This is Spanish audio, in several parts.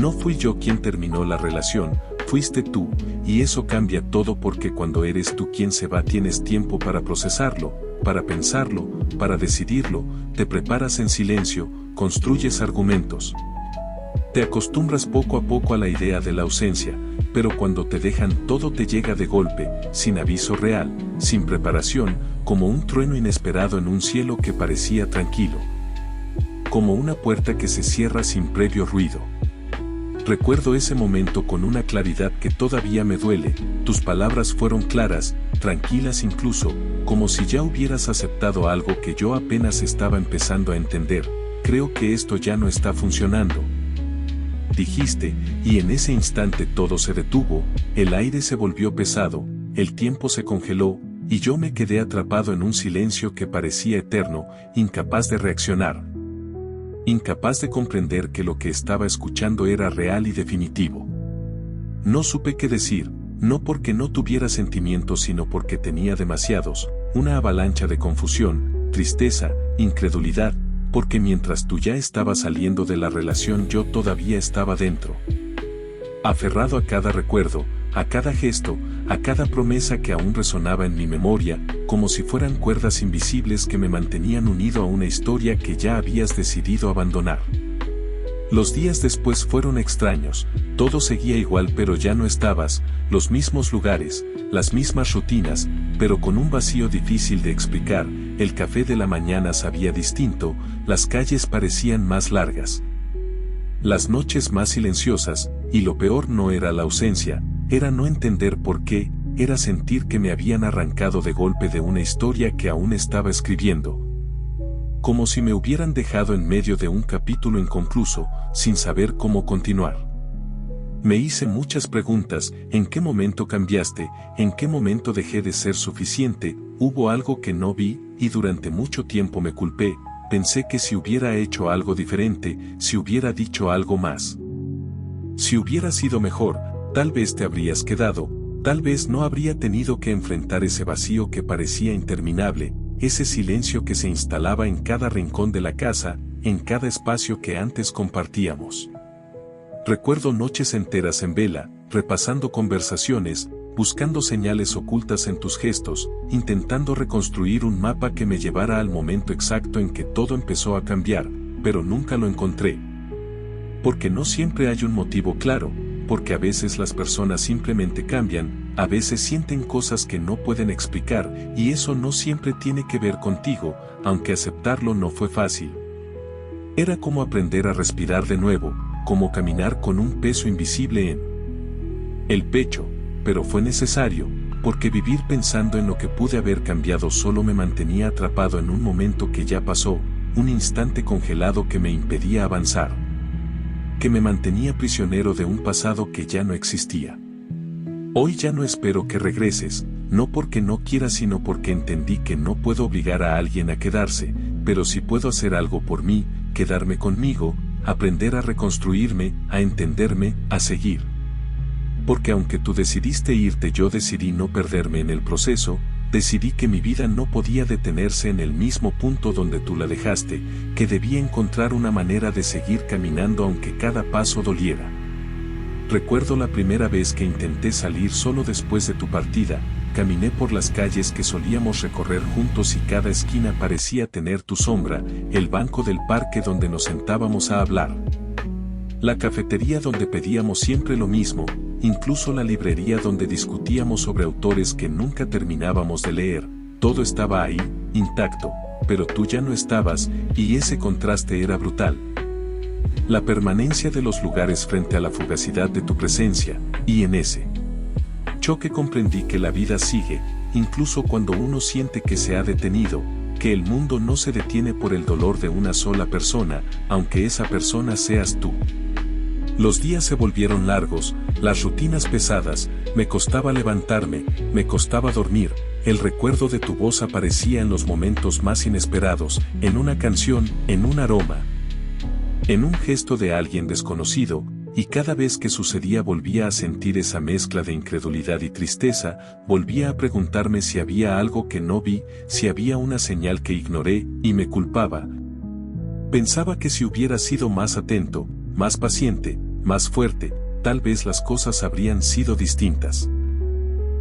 No fui yo quien terminó la relación, fuiste tú, y eso cambia todo porque cuando eres tú quien se va tienes tiempo para procesarlo, para pensarlo, para decidirlo, te preparas en silencio, construyes argumentos. Te acostumbras poco a poco a la idea de la ausencia, pero cuando te dejan todo te llega de golpe, sin aviso real, sin preparación, como un trueno inesperado en un cielo que parecía tranquilo. Como una puerta que se cierra sin previo ruido. Recuerdo ese momento con una claridad que todavía me duele, tus palabras fueron claras, tranquilas incluso, como si ya hubieras aceptado algo que yo apenas estaba empezando a entender, creo que esto ya no está funcionando. Dijiste, y en ese instante todo se detuvo, el aire se volvió pesado, el tiempo se congeló, y yo me quedé atrapado en un silencio que parecía eterno, incapaz de reaccionar. Incapaz de comprender que lo que estaba escuchando era real y definitivo. No supe qué decir, no porque no tuviera sentimientos sino porque tenía demasiados, una avalancha de confusión, tristeza, incredulidad, porque mientras tú ya estabas saliendo de la relación yo todavía estaba dentro. Aferrado a cada recuerdo, a cada gesto, a cada promesa que aún resonaba en mi memoria, como si fueran cuerdas invisibles que me mantenían unido a una historia que ya habías decidido abandonar. Los días después fueron extraños, todo seguía igual pero ya no estabas, los mismos lugares, las mismas rutinas, pero con un vacío difícil de explicar, el café de la mañana sabía distinto, las calles parecían más largas. Las noches más silenciosas, y lo peor no era la ausencia, era no entender por qué, era sentir que me habían arrancado de golpe de una historia que aún estaba escribiendo. Como si me hubieran dejado en medio de un capítulo inconcluso, sin saber cómo continuar. Me hice muchas preguntas, ¿en qué momento cambiaste? ¿En qué momento dejé de ser suficiente? Hubo algo que no vi, y durante mucho tiempo me culpé, pensé que si hubiera hecho algo diferente, si hubiera dicho algo más. Si hubiera sido mejor, tal vez te habrías quedado, tal vez no habría tenido que enfrentar ese vacío que parecía interminable, ese silencio que se instalaba en cada rincón de la casa, en cada espacio que antes compartíamos. Recuerdo noches enteras en vela, repasando conversaciones, buscando señales ocultas en tus gestos, intentando reconstruir un mapa que me llevara al momento exacto en que todo empezó a cambiar, pero nunca lo encontré. Porque no siempre hay un motivo claro, porque a veces las personas simplemente cambian, a veces sienten cosas que no pueden explicar, y eso no siempre tiene que ver contigo, aunque aceptarlo no fue fácil. Era como aprender a respirar de nuevo, como caminar con un peso invisible en el pecho, pero fue necesario, porque vivir pensando en lo que pude haber cambiado solo me mantenía atrapado en un momento que ya pasó, un instante congelado que me impedía avanzar. Que me mantenía prisionero de un pasado que ya no existía. Hoy ya no espero que regreses, no porque no quieras sino porque entendí que no puedo obligar a alguien a quedarse, pero sí puedo hacer algo por mí, quedarme conmigo, aprender a reconstruirme, a entenderme, a seguir. Porque aunque tú decidiste irte yo decidí no perderme en el proceso, decidí que mi vida no podía detenerse en el mismo punto donde tú la dejaste, que debía encontrar una manera de seguir caminando aunque cada paso doliera. Recuerdo la primera vez que intenté salir solo después de tu partida, caminé por las calles que solíamos recorrer juntos y cada esquina parecía tener tu sombra, el banco del parque donde nos sentábamos a hablar. La cafetería donde pedíamos siempre lo mismo, incluso la librería donde discutíamos sobre autores que nunca terminábamos de leer, todo estaba ahí, intacto, pero tú ya no estabas, y ese contraste era brutal. La permanencia de los lugares frente a la fugacidad de tu presencia, y en ese choque comprendí que la vida sigue, incluso cuando uno siente que se ha detenido, que el mundo no se detiene por el dolor de una sola persona, aunque esa persona seas tú. Los días se volvieron largos, las rutinas pesadas, me costaba levantarme, me costaba dormir, el recuerdo de tu voz aparecía en los momentos más inesperados, en una canción, en un aroma, en un gesto de alguien desconocido, y cada vez que sucedía volvía a sentir esa mezcla de incredulidad y tristeza, volvía a preguntarme si había algo que no vi, si había una señal que ignoré, y me culpaba. Pensaba que si hubiera sido más atento, más paciente, más fuerte, tal vez las cosas habrían sido distintas.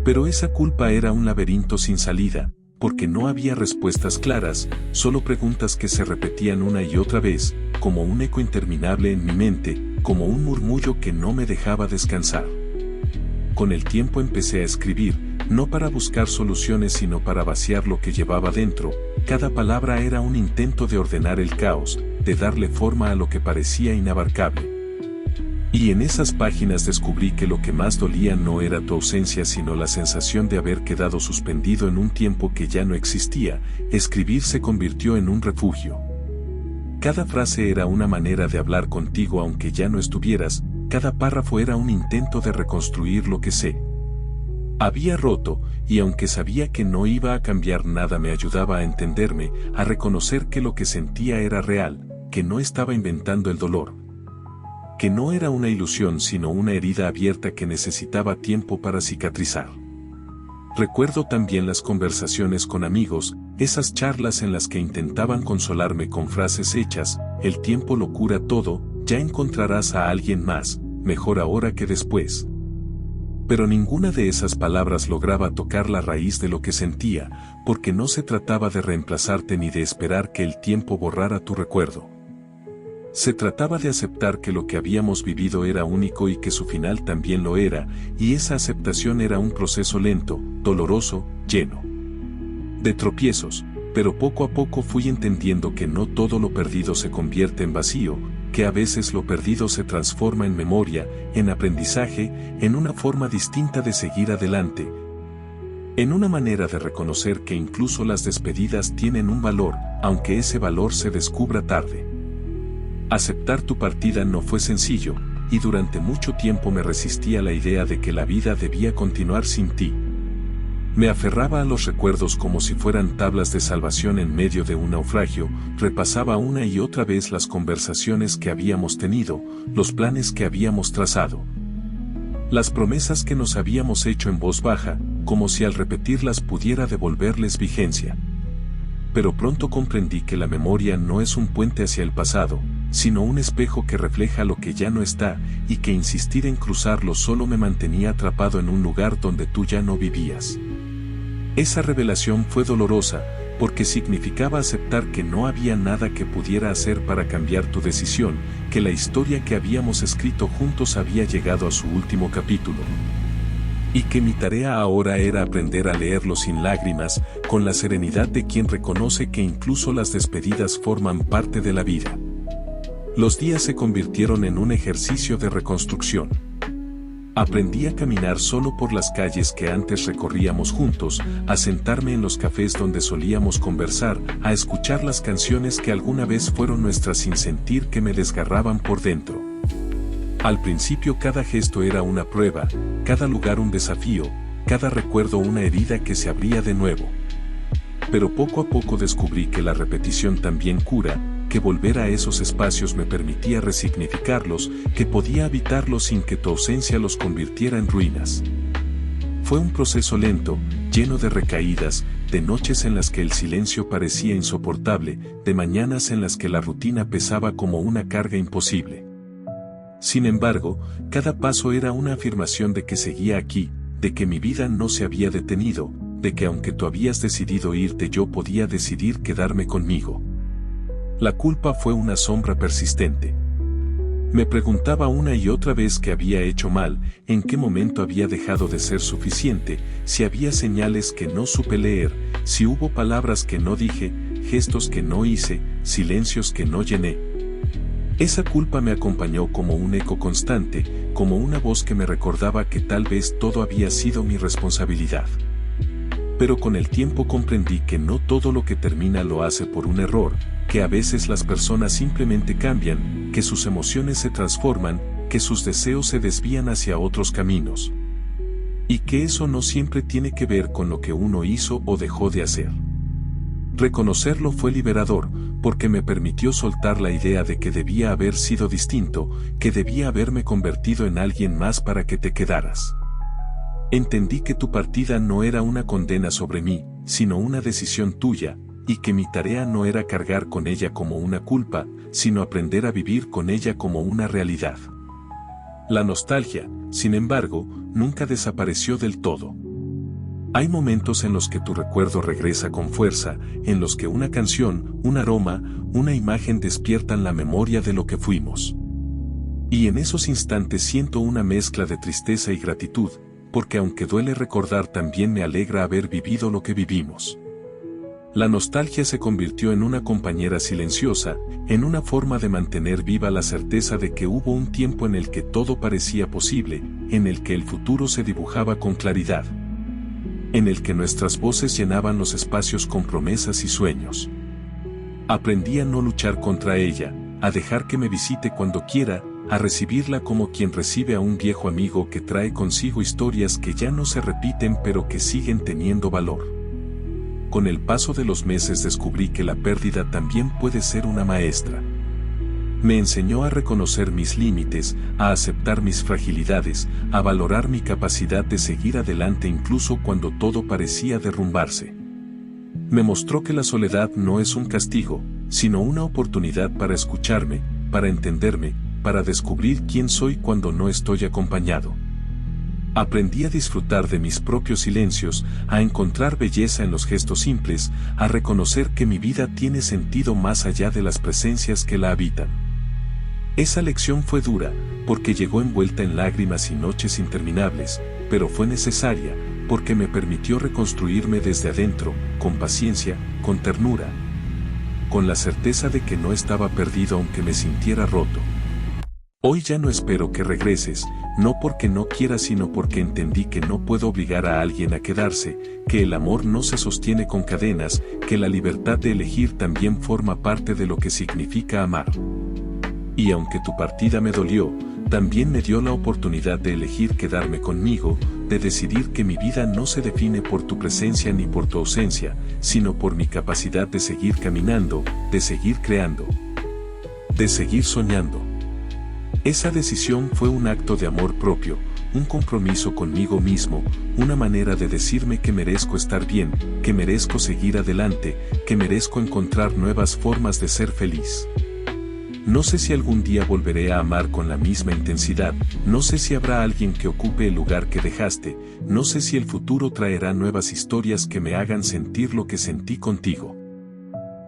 Pero esa culpa era un laberinto sin salida, porque no había respuestas claras, solo preguntas que se repetían una y otra vez, como un eco interminable en mi mente, como un murmullo que no me dejaba descansar. Con el tiempo empecé a escribir, no para buscar soluciones sino para vaciar lo que llevaba dentro. Cada palabra era un intento de ordenar el caos, de darle forma a lo que parecía inabarcable. Y en esas páginas descubrí que lo que más dolía no era tu ausencia sino la sensación de haber quedado suspendido en un tiempo que ya no existía. Escribir se convirtió en un refugio. Cada frase era una manera de hablar contigo aunque ya no estuvieras, cada párrafo era un intento de reconstruir lo que había roto, y aunque sabía que no iba a cambiar nada me ayudaba a entenderme, a reconocer que lo que sentía era real, que no estaba inventando el dolor, que no era una ilusión sino una herida abierta que necesitaba tiempo para cicatrizar. Recuerdo también las conversaciones con amigos, esas charlas en las que intentaban consolarme con frases hechas, el tiempo lo cura todo, ya encontrarás a alguien más, mejor ahora que después. Pero ninguna de esas palabras lograba tocar la raíz de lo que sentía, porque no se trataba de reemplazarte ni de esperar que el tiempo borrara tu recuerdo. Se trataba de aceptar que lo que habíamos vivido era único y que su final también lo era, y esa aceptación era un proceso lento, doloroso, lleno de tropiezos, pero poco a poco fui entendiendo que no todo lo perdido se convierte en vacío, que a veces lo perdido se transforma en memoria, en aprendizaje, en una forma distinta de seguir adelante, en una manera de reconocer que incluso las despedidas tienen un valor, aunque ese valor se descubra tarde. Aceptar tu partida no fue sencillo, y durante mucho tiempo me resistí a la idea de que la vida debía continuar sin ti. Me aferraba a los recuerdos como si fueran tablas de salvación en medio de un naufragio, repasaba una y otra vez las conversaciones que habíamos tenido, los planes que habíamos trazado, las promesas que nos habíamos hecho en voz baja, como si al repetirlas pudiera devolverles vigencia. Pero pronto comprendí que la memoria no es un puente hacia el pasado, sino un espejo que refleja lo que ya no está, y que insistir en cruzarlo solo me mantenía atrapado en un lugar donde tú ya no vivías. Esa revelación fue dolorosa, porque significaba aceptar que no había nada que pudiera hacer para cambiar tu decisión, que la historia que habíamos escrito juntos había llegado a su último capítulo. Y que mi tarea ahora era aprender a leerlo sin lágrimas, con la serenidad de quien reconoce que incluso las despedidas forman parte de la vida. Los días se convirtieron en un ejercicio de reconstrucción. Aprendí a caminar solo por las calles que antes recorríamos juntos, a sentarme en los cafés donde solíamos conversar, a escuchar las canciones que alguna vez fueron nuestras sin sentir que me desgarraban por dentro. Al principio cada gesto era una prueba, cada lugar un desafío, cada recuerdo una herida que se abría de nuevo. Pero poco a poco descubrí que la repetición también cura, que volver a esos espacios me permitía resignificarlos, que podía habitarlos sin que tu ausencia los convirtiera en ruinas. Fue un proceso lento, lleno de recaídas, de noches en las que el silencio parecía insoportable, de mañanas en las que la rutina pesaba como una carga imposible. Sin embargo, cada paso era una afirmación de que seguía aquí, de que mi vida no se había detenido, de que aunque tú habías decidido irte yo podía decidir quedarme conmigo. La culpa fue una sombra persistente. Me preguntaba una y otra vez qué había hecho mal, en qué momento había dejado de ser suficiente, si había señales que no supe leer, si hubo palabras que no dije, gestos que no hice, silencios que no llené. Esa culpa me acompañó como un eco constante, como una voz que me recordaba que tal vez todo había sido mi responsabilidad. Pero con el tiempo comprendí que no todo lo que termina lo hace por un error, que a veces las personas simplemente cambian, que sus emociones se transforman, que sus deseos se desvían hacia otros caminos. Y que eso no siempre tiene que ver con lo que uno hizo o dejó de hacer. Reconocerlo fue liberador, porque me permitió soltar la idea de que debía haber sido distinto, que debía haberme convertido en alguien más para que te quedaras. Entendí que tu partida no era una condena sobre mí, sino una decisión tuya, y que mi tarea no era cargar con ella como una culpa, sino aprender a vivir con ella como una realidad. La nostalgia, sin embargo, nunca desapareció del todo. Hay momentos en los que tu recuerdo regresa con fuerza, en los que una canción, un aroma, una imagen despiertan la memoria de lo que fuimos. Y en esos instantes siento una mezcla de tristeza y gratitud, porque aunque duele recordar también me alegra haber vivido lo que vivimos. La nostalgia se convirtió en una compañera silenciosa, en una forma de mantener viva la certeza de que hubo un tiempo en el que todo parecía posible, en el que el futuro se dibujaba con claridad, en el que nuestras voces llenaban los espacios con promesas y sueños. Aprendí a no luchar contra ella, a dejar que me visite cuando quiera, a recibirla como quien recibe a un viejo amigo que trae consigo historias que ya no se repiten pero que siguen teniendo valor. Con el paso de los meses descubrí que la pérdida también puede ser una maestra. Me enseñó a reconocer mis límites, a aceptar mis fragilidades, a valorar mi capacidad de seguir adelante incluso cuando todo parecía derrumbarse. Me mostró que la soledad no es un castigo, sino una oportunidad para escucharme, para entenderme, para descubrir quién soy cuando no estoy acompañado. Aprendí a disfrutar de mis propios silencios, a encontrar belleza en los gestos simples, a reconocer que mi vida tiene sentido más allá de las presencias que la habitan. Esa lección fue dura, porque llegó envuelta en lágrimas y noches interminables, pero fue necesaria, porque me permitió reconstruirme desde adentro, con paciencia, con ternura, con la certeza de que no estaba perdido aunque me sintiera roto. Hoy ya no espero que regreses, no porque no quiera sino porque entendí que no puedo obligar a alguien a quedarse, que el amor no se sostiene con cadenas, que la libertad de elegir también forma parte de lo que significa amar. Y aunque tu partida me dolió, también me dio la oportunidad de elegir quedarme conmigo, de decidir que mi vida no se define por tu presencia ni por tu ausencia, sino por mi capacidad de seguir caminando, de seguir creando, de seguir soñando. Esa decisión fue un acto de amor propio, un compromiso conmigo mismo, una manera de decirme que merezco estar bien, que merezco seguir adelante, que merezco encontrar nuevas formas de ser feliz. No sé si algún día volveré a amar con la misma intensidad, no sé si habrá alguien que ocupe el lugar que dejaste, no sé si el futuro traerá nuevas historias que me hagan sentir lo que sentí contigo.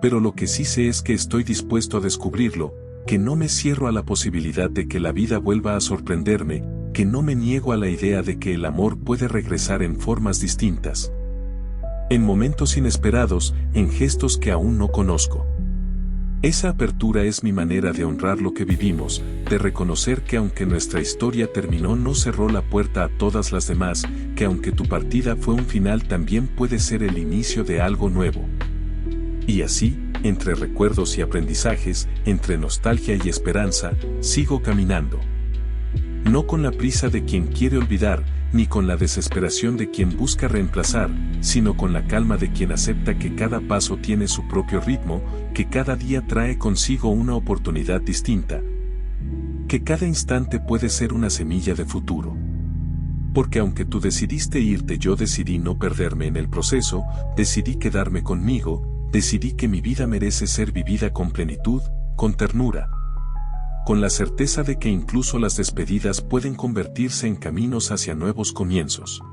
Pero lo que sí sé es que estoy dispuesto a descubrirlo, que no me cierro a la posibilidad de que la vida vuelva a sorprenderme, que no me niego a la idea de que el amor puede regresar en formas distintas, en momentos inesperados, en gestos que aún no conozco. Esa apertura es mi manera de honrar lo que vivimos, de reconocer que aunque nuestra historia terminó no cerró la puerta a todas las demás, que aunque tu partida fue un final también puede ser el inicio de algo nuevo. Y así, entre recuerdos y aprendizajes, entre nostalgia y esperanza, sigo caminando. No con la prisa de quien quiere olvidar, ni con la desesperación de quien busca reemplazar, sino con la calma de quien acepta que cada paso tiene su propio ritmo, que cada día trae consigo una oportunidad distinta, que cada instante puede ser una semilla de futuro. Porque aunque tú decidiste irte, yo decidí no perderme en el proceso, decidí quedarme conmigo, decidí que mi vida merece ser vivida con plenitud, con ternura, con la certeza de que incluso las despedidas pueden convertirse en caminos hacia nuevos comienzos.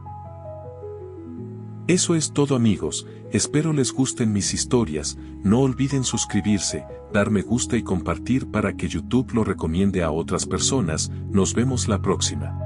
Eso es todo, amigos, espero les gusten mis historias, no olviden suscribirse, dar me gusta y compartir para que YouTube lo recomiende a otras personas. Nos vemos la próxima.